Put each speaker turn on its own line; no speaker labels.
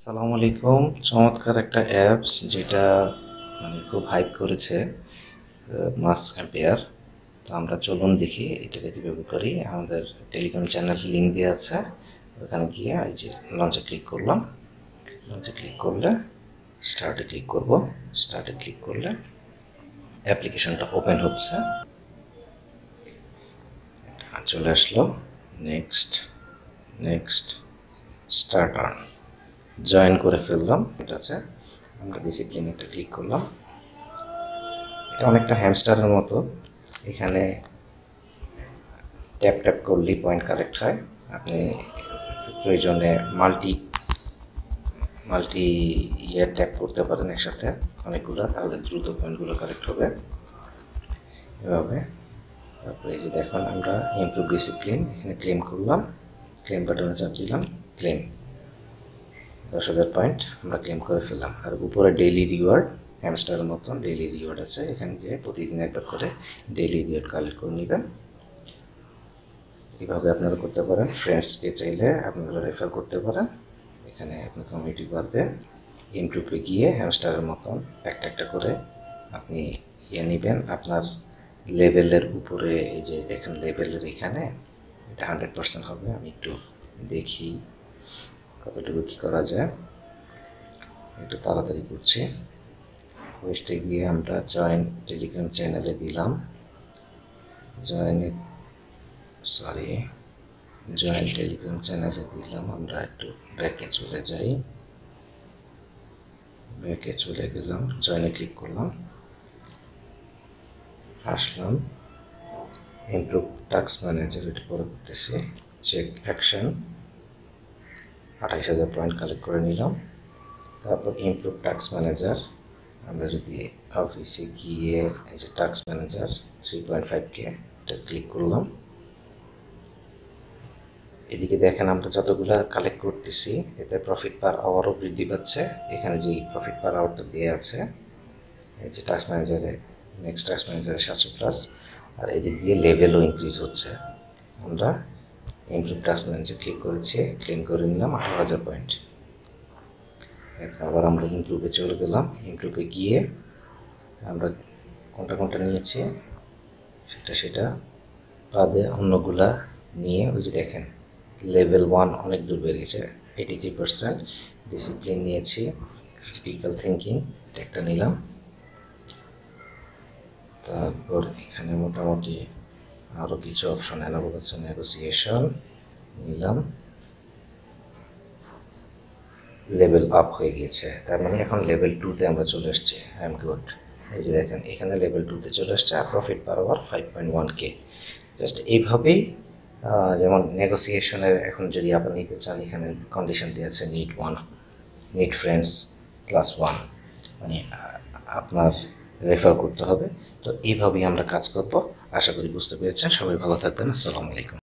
আসসালামু আলাইকুম। চমৎকার একটা অ্যাপস যেটা মানে খুব হাইপ করেছে মাস কম্পেয়ার। তো আমরা চলুন দেখি এটাকে কীভাবে করি। আমাদের টেলিগ্রাম চ্যানেল লিঙ্ক দেওয়া আছে, ওখানে গিয়ে এই যে লঞ্চে ক্লিক করলাম। লঞ্চে ক্লিক করলে স্টার্টে ক্লিক করব। স্টার্টে ক্লিক করলে অ্যাপ্লিকেশনটা ওপেন হচ্ছে, চলে আসলো। Next next start earn join করে ফেললাম। এটা আছে, আমরা ডিসিপ্লিন একটা ক্লিক করলাম। এটা অনেকটা হ্যামস্টারের মতো, এখানে ট্যাপ ট্যাপ করলেই পয়েন্ট কালেক্ট হয়। আপনি প্রয়োজনে মাল্টি মাল্টি ট্যাপ করতে পারেন একসাথে অনেকগুলো, তাহলে দ্রুত পয়েন্টগুলো কালেক্ট হবে এভাবে। তারপরে এই যে দেখুন, আমরা ইমপ্রুভ ডিসিপ্লিন এখানে ক্লেম করলাম, ক্লেম বাটনে চাপ দিলাম, ক্লেম 10,000 পয়েন্ট আমরা ক্লেম করে ফেললাম। আর উপরে ডেইলি রিওয়ার্ড, হ্যামস্টারের মতন ডেইলি রিওয়ার্ড আছে, এখানে গিয়ে প্রতিদিন একবার করে ডেইলি রিওয়ার্ড কালেক্ট করে নেবেন। এইভাবে আপনারা করতে পারেন। ফ্রেন্ডসকে চাইলে আপনারা রেফার করতে পারেন, এখানে আপনার কমিউনিটি বাড়বে। ইমপ্রুভে গিয়ে হ্যামস্টারের মতন একটা একটা করে আপনি নেবেন আপনার লেভেলের উপরে। এই যে দেখেন লেভেলের এখানে এটা 100% হবে। আমি একটু দেখি কতটুকু কী করা যায়, একটু তাড়াতাড়ি করছি। ওয়েস্টে গিয়ে আমরা জয়েন টেলিগ্রাম চ্যানেলে দিলাম, জয়েন টেলিগ্রাম চ্যানেলে দিলাম। আমরা একটু ব্যাকে চলে যাই, ব্যাকে চলে গেলাম, জয়েনে ক্লিক করলাম, আসলাম। ইমপ্রুভ টাস্ক ম্যানেজার এটা পরে করতেছি। চেক অ্যাকশন 28,000 পয়েন্ট কালেক্ট করে নিলাম। তারপর ইমপ্রুভ টাস্ক ম্যানেজার, আমরা যদি অফিসে গিয়ে এই যে টাস্ক ম্যানেজার 3.5K এটা ক্লিক করলাম। এদিকে দেখেন আমরা যতগুলা কালেক্ট করতেছি এতে প্রফিট পার আওয়ারও বৃদ্ধি পাচ্ছে। এখানে যে প্রফিট পার আওয়ারটা দেওয়া আছে এই যে টাস্ক ম্যানেজারে, নেক্সট টাস্ক ম্যানেজারে 700+, আর এদিক দিয়ে লেভেলও ইনক্রিজ হচ্ছে। আমরা ইমপ্রুভ টাস্ক ম্যানেজার ক্লিক করেছি, ক্লেম করে নিলাম 18,000 পয়েন্ট। আবার আমরা ইমপ্রুভে চলে গেলাম। ইমপ্রুভে গিয়ে আমরা কোনটা কোনটা নিয়েছি সেটা বাদে অন্যগুলা নিয়ে ওই যে দেখেন লেভেল 1 অনেক দূর বেড়ে গেছে, 83%। ডিসিপ্লিন নিয়েছি, ক্রিটিক্যাল থিঙ্কিং এটা একটা নিলাম। তারপর এখানে মোটামুটি আরও কিছু অপশন এনাবল আছে, নেগোসিয়েশন নিলাম। লেভেল আপ হয়ে গিয়েছে, তার মানে এখন লেভেল 2-তে আমরা চলে এসেছি। I am good. এই যে দেখেন এখানে লেভেল 2-তে চলে এসছে, আর profit per hour 5.1K। Just এইভাবেই, যেমন নেগোসিয়েশনের এখন যদি আপনি নিতে চান, এখানে কন্ডিশন দিয়ে আছে নিড ফ্রেন্ডস +1, মানে আপনার রেফার করতে হবে। তো এইভাবেই আমরা কাজ করব। আশা করি বুঝতে পেরেছেন। সবাই ভালো থাকবেন। আসসালামু আলাইকুম।